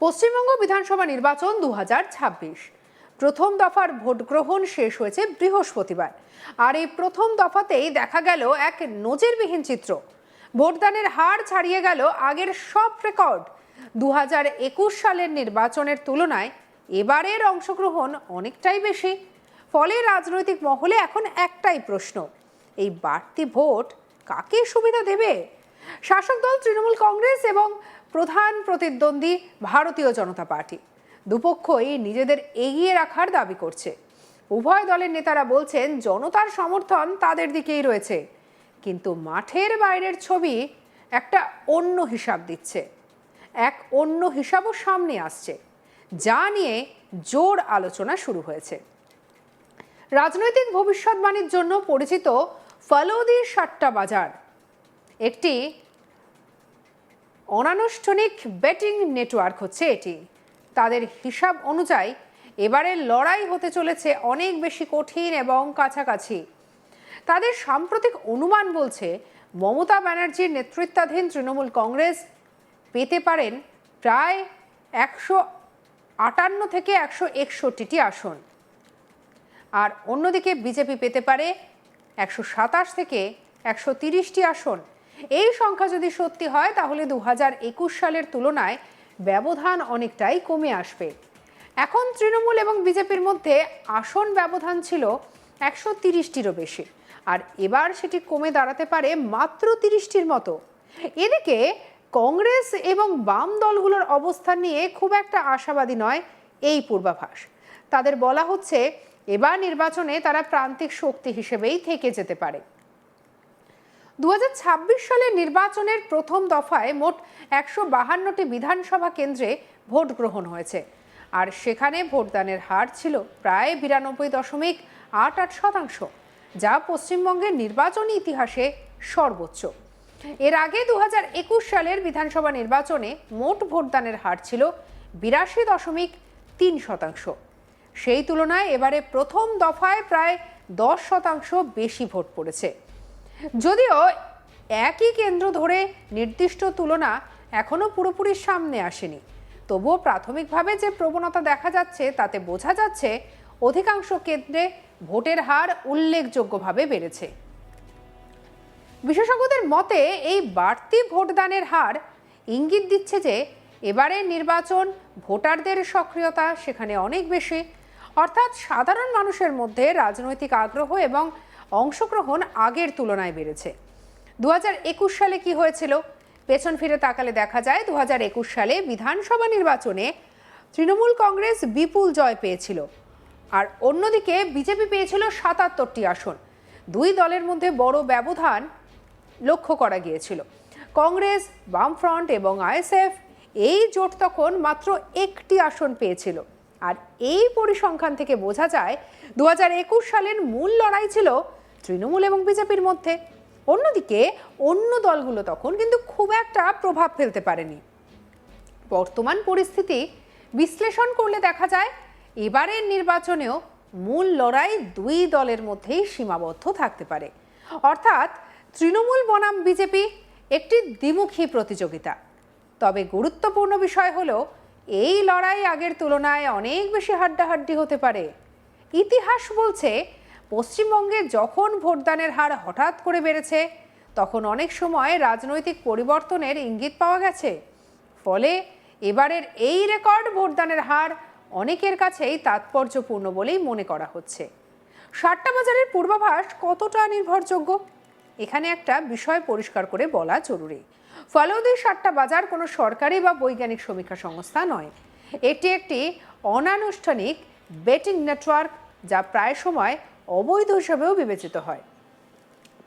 পশ্চিমবঙ্গ বিধানসভা নির্বাচন 2026 প্রথম দফার ভোট গ্রহণ শেষ হয়েছে বৃহস্পতিবার। আর এই প্রথম দফাতেই দেখা গেল এক নজিরবিহীন চিত্র। ভোটদানের হার ছাড়িয়ে গেল আগের সব রেকর্ড। 2021 সালের নির্বাচনের তুলনায় এবারের অংশগ্রহণ অনেকটাই বেশি। ফলে রাজনৈতিক মহলে এখন একটাই প্রশ্ন, এই বাড়তি ভোট কাকে সুবিধা দেবে? শাসক দল তৃণমূল কংগ্রেস এবং প্রধান প্রতিদ্বন্দ্বী ভারতীয় জনতা পার্টি দুপক্ষই নিজেদের এগিয়ে রাখার দাবি করছে। উভয় দলের নেতারা বলছেন জনতার সমর্থন তাদের দিকেই রয়েছে, কিন্তু মাঠের বাইরের ছবি একটা অন্য হিসাব দিচ্ছে। এক অন্য হিসাবও সামনে আসছে, যা নিয়ে জোর আলোচনা শুরু হয়েছে। রাজনৈতিক ভবিষ্যৎবাণীর জন্য পরিচিত ফলৌদি সাট্টা বাজার একটি অনানুষ্ঠানিক বেটিং নেটওয়ার্ক হচ্ছে এটি। তাদের হিসাব অনুযায়ী এবারের লড়াই হতে চলেছে অনেক বেশি কঠিন এবং কাছাকাছি। তাদের সাম্প্রতিক অনুমান বলছে মমতা ব্যানার্জির নেতৃত্বাধীন তৃণমূল কংগ্রেস পেতে পারেন প্রায় 158 থেকে 161টি আসন, আর অন্যদিকে বিজেপি পেতে পারে 127 থেকে 130টি আসন। এই সংখ্যা যদি সত্যি হয় তাহলে 2021 সালের তুলনায় ব্যবধান অনেকটাই কমে আসবে। এখন তৃণমূল এবং বিজেপির মধ্যে আসন ব্যবধান ছিল 130টিরও বেশি, আর এবার সেটি কমে দাঁড়াতে পারে মাত্র 30টির মতো। এদিকে কংগ্রেস এবং বাম দলগুলোর অবস্থান নিয়ে খুব একটা আশাবাদী নয় এই পূর্বাভাস। তাদের বলা হচ্ছে এবার নির্বাচনে তারা প্রান্তিক শক্তি হিসেবেই থেকে যেতে পারে। 2026 সালের নির্বাচনের প্রথম দফায় মোট 152টি বিধানসভা কেন্দ্রে ভোট গ্রহণ হয়েছে, আর সেখানে ভোটদানের হার ছিল প্রায় 92.88%, যা পশ্চিমবঙ্গের নির্বাচনী ইতিহাসে সর্বোচ্চ। এর আগে 2021 সালের বিধানসভা নির্বাচনে মোট ভোটদানের হার ছিল 82.3%। সেই তুলনায় এবারে প্রথম দফায় প্রায় 10% বেশি ভোট পড়েছে। যদিও একই কেন্দ্র ধরে নির্দিষ্ট তুলনা এখনো পুরোপুরি সামনে আসেনি, তবুও প্রাথমিকভাবে যে প্রবণতা দেখা যাচ্ছে তাতে বোঝা যাচ্ছে অধিকাংশ কেন্দ্রে ভোটের হার উল্লেখযোগ্যভাবে বেড়েছে। বিশেষজ্ঞদের মতে এই বাড়তি ভোটদানের হার ইঙ্গিত দিচ্ছে যে এবারের নির্বাচন ভোটারদের সক্রিয়তা সেখানে অনেক বেশি, অর্থাৎ সাধারণ মানুষের মধ্যে রাজনৈতিক আগ্রহ এবং অংশগ্রহণ আগের তুলনায় বেড়েছে। 2021 সালে কি হয়েছিল? পেছন ফিরে তাকালে দেখা যায় 2021 সালে বিধানসভা নির্বাচনে তৃণমূল কংগ্রেস বিপুল জয় পেয়েছিল, আর অন্যদিকে বিজেপি পেয়েছিল 77টি আসন। দুই দলের মধ্যে বড় ব্যবধান লক্ষ্য করা গিয়েছিল। কংগ্রেস, বামফ্রন্ট এবং আইএসএফ এই জোট তখন মাত্র একটি আসন পেয়েছিল, আর এই পরিসংখ্যান থেকে বোঝা যায় 2021 সালের মূল লড়াই ছিল তৃণমূল এবং বিজেপির মধ্যে। অন্যদিকে অন্য দলগুলো তখন কিন্তু খুব একটা প্রভাব ফেলতে পারেনি। বর্তমান পরিস্থিতি বিশ্লেষণ করলে দেখা যায় এবারের নির্বাচনেও মূল লড়াই দুই দলের মধ্যেই সীমাবদ্ধ থাকতে পারে, অর্থাৎ তৃণমূল বনাম বিজেপি একটি দ্বিমুখী প্রতিযোগিতা। তবে গুরুত্বপূর্ণ বিষয় হলো এই লড়াই আগের তুলনায় অনেক বেশি হাড্ডাহাড্ডি হতে পারে। ইতিহাস বলছে পশ্চিমবঙ্গে যখন ভোটদানের হার হঠাৎ করে বেড়েছে তখন অনেক সময় রাজনৈতিক পরিবর্তনের ইঙ্গিত পাওয়া গেছে। ফলে এবারের এই রেকর্ড ভোটদানের হার অনেকের কাছেই তাৎপর্যপূর্ণ বলেই মনে করা হচ্ছে। সাট্টা বাজারের পূর্বাভাস কতটা নির্ভরযোগ্য? এখানে একটা বিষয় পরিষ্কার করে বলা জরুরি। ফলৌদি সাট্টা বাজার কোনো সরকারি বা বৈজ্ঞানিক সমীক্ষা সংস্থা নয়। এটি একটি অনানুষ্ঠানিক বেটিং নেটওয়ার্ক, যা প্রায় সময় অবৈধ হিসেবেও বিবেচিত হয়।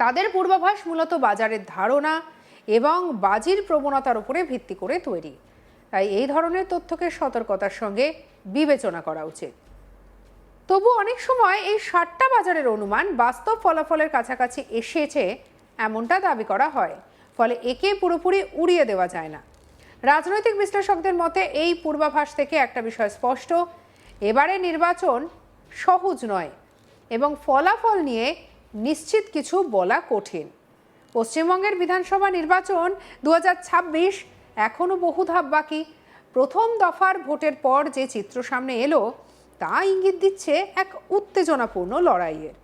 তাদের পূর্বাভাস মূলত বাজারের ধারণা এবং বাজির প্রবণতার উপরে ভিত্তি করে তৈরি, তাই এই ধরনের তথ্যকে সতর্কতার সঙ্গে বিবেচনা করা উচিত। তবু অনেক সময় এই সাট্টা বাজারের অনুমান বাস্তব ফলাফলের কাছাকাছি এসেছে এমনটা দাবি করা হয়, ফলে একে পুরোপুরি উড়িয়ে দেওয়া যায় না। রাজনৈতিক বিশ্লেষকদের মতে এই পূর্বাভাস থেকে একটা বিষয় স্পষ্ট, এবারে নির্বাচন সহজ নয় এবং ফলাফল নিয়ে নিশ্চিত কিছু বলা কঠিন। পশ্চিমবঙ্গের বিধানসভা নির্বাচন 2026 এখনো বহু ধাপ বাকি। প্রথম দফার ভোটের পর যে চিত্র সামনে এলো তা ইঙ্গিত দিচ্ছে এক উত্তেজনাপূর্ণ লড়াইয়ের।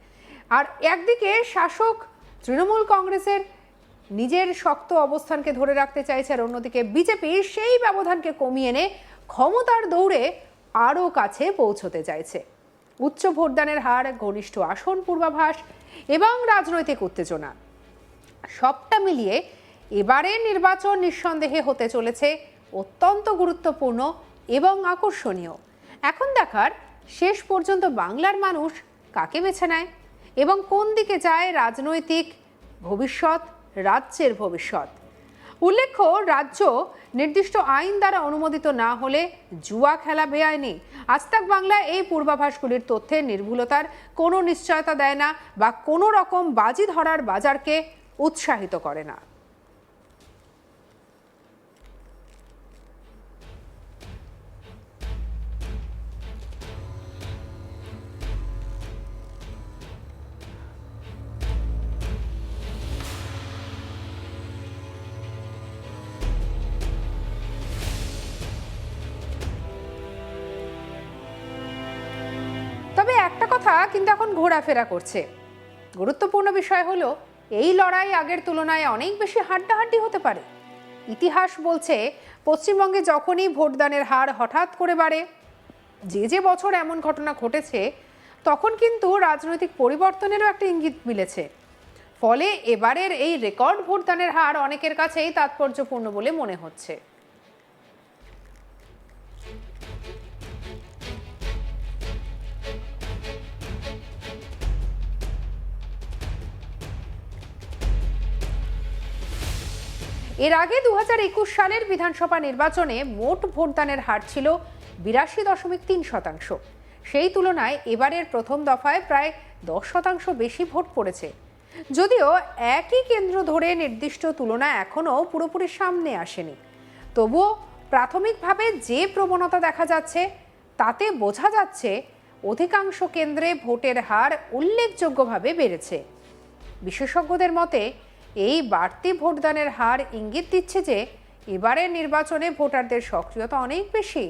আর একদিকে শাসক তৃণমূল কংগ্রেসের নিজের শক্ত অবস্থানকে ধরে রাখতে চাইছে, আর অন্যদিকে বিজেপি সেই ব্যবধানকে কমিয়ে এনে ক্ষমতার দৌড়ে আরও কাছে পৌঁছতে চাইছে। উচ্চ ভোটদানের হার, ঘনিষ্ঠ আসন পূর্বাভাস এবং রাজনৈতিক উত্তেজনা সবটা মিলিয়ে এবারের নির্বাচন নিঃসন্দেহে হতে চলেছে অত্যন্ত গুরুত্বপূর্ণ এবং আকর্ষণীয়। এখন দেখার শেষ পর্যন্ত বাংলার মানুষ কাকে বেছে নেয় এবং কোন দিকে যায় রাজনৈতিক ভবিষ্যৎ, রাজ্যের ভবিষ্যৎ। উল্লেখ্য, রাজ্য নির্দিষ্ট আইন দ্বারা অনুমোদিত না হলে জুয়া খেলা বেআইনি। আজ তাক বাংলা এই পূর্বাভাসগুলির তথ্যের নির্ভুলতার কোনো নিশ্চয়তা দেয় না বা কোনো রকম বাজি ধরার বাজারকে উৎসাহিত করে না। তবে একটা কথা কিন্তু এখন ঘোরাফেরা করছে। গুরুত্বপূর্ণ বিষয় হলো এই লড়াই আগের তুলনায় অনেক বেশি হাড্ডাহাড্ডি হতে পারে। ইতিহাস বলছে পশ্চিমবঙ্গে যখনই ভোটদানের হার হঠাৎ করে বাড়ে, যে বছর এমন ঘটনা ঘটেছে তখন কিন্তু রাজনৈতিক পরিবর্তনেরও একটা ইঙ্গিত মিলেছে। ফলে এবারের এই রেকর্ড ভোটদানের হার অনেকের কাছেই তাৎপর্যপূর্ণ বলে মনে হচ্ছে। এর আগে 2021 সালের বিধানসভা নির্বাচনে মোট ভোটদানের হার ছিল 82.3%। সেই তুলনায় এবারের প্রথম দফায় প্রায় 10% বেশি ভোট পড়েছে। যদিও একই কেন্দ্র ধরে নির্দিষ্ট তুলনা এখনও পুরোপুরি সামনে আসেনি, তবুও প্রাথমিকভাবে যে প্রবণতা দেখা যাচ্ছে তাতে বোঝা যাচ্ছে অধিকাংশ কেন্দ্রে ভোটের হার উল্লেখযোগ্যভাবে বেড়েছে। বিশেষজ্ঞদের মতে এই বাড়তি ভোটদানের হার ইঙ্গিত দিচ্ছে যে এবারের নির্বাচনে ভোটারদের সক্রিয়তা অনেক বেশি,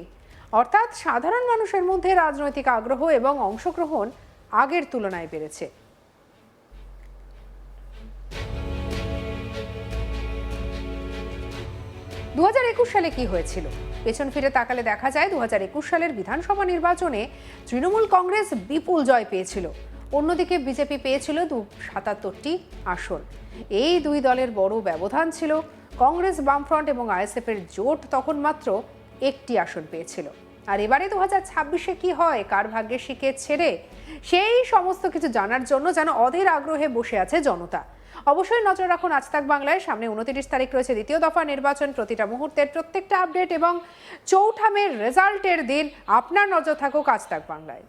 অর্থাৎ সাধারণ মানুষের মধ্যে রাজনৈতিক আগ্রহ এবং অংশগ্রহণ আগের তুলনায় বেড়েছে। দু 2021 সালে কি হয়েছিল পেছন ফিরে তাকালে দেখা যায় 2021 সালের বিধানসভা নির্বাচনে তৃণমূল কংগ্রেস বিপুল জয় পেয়েছিল, অন্যদিকে বিজেপি পেয়েছিল 77টি আসন। এই দুই দলের বড় ব্যবধান ছিল। কংগ্রেস, বামফ্রন্ট এবং আইএসএফ এর জোট তখন মাত্র একটি আসন পেয়েছিল। আর এবারে 2026-এ কি হয়, কার ভাগ্যে শিকে ছেড়ে, সেই সমস্ত কিছু জানার জন্য যেন অধীর আগ্রহে বসে আছে জনতা। অবশ্যই নজর রাখুন আজ তাক বাংলায়। সামনে 29 তারিখ রয়েছে দ্বিতীয় দফা নির্বাচন। প্রতিটা মুহূর্তের প্রত্যেকটা আপডেট এবং চৌঠা মের রেজাল্টের দিন আপনার নজর থাকুক আজ তাক বাংলায়।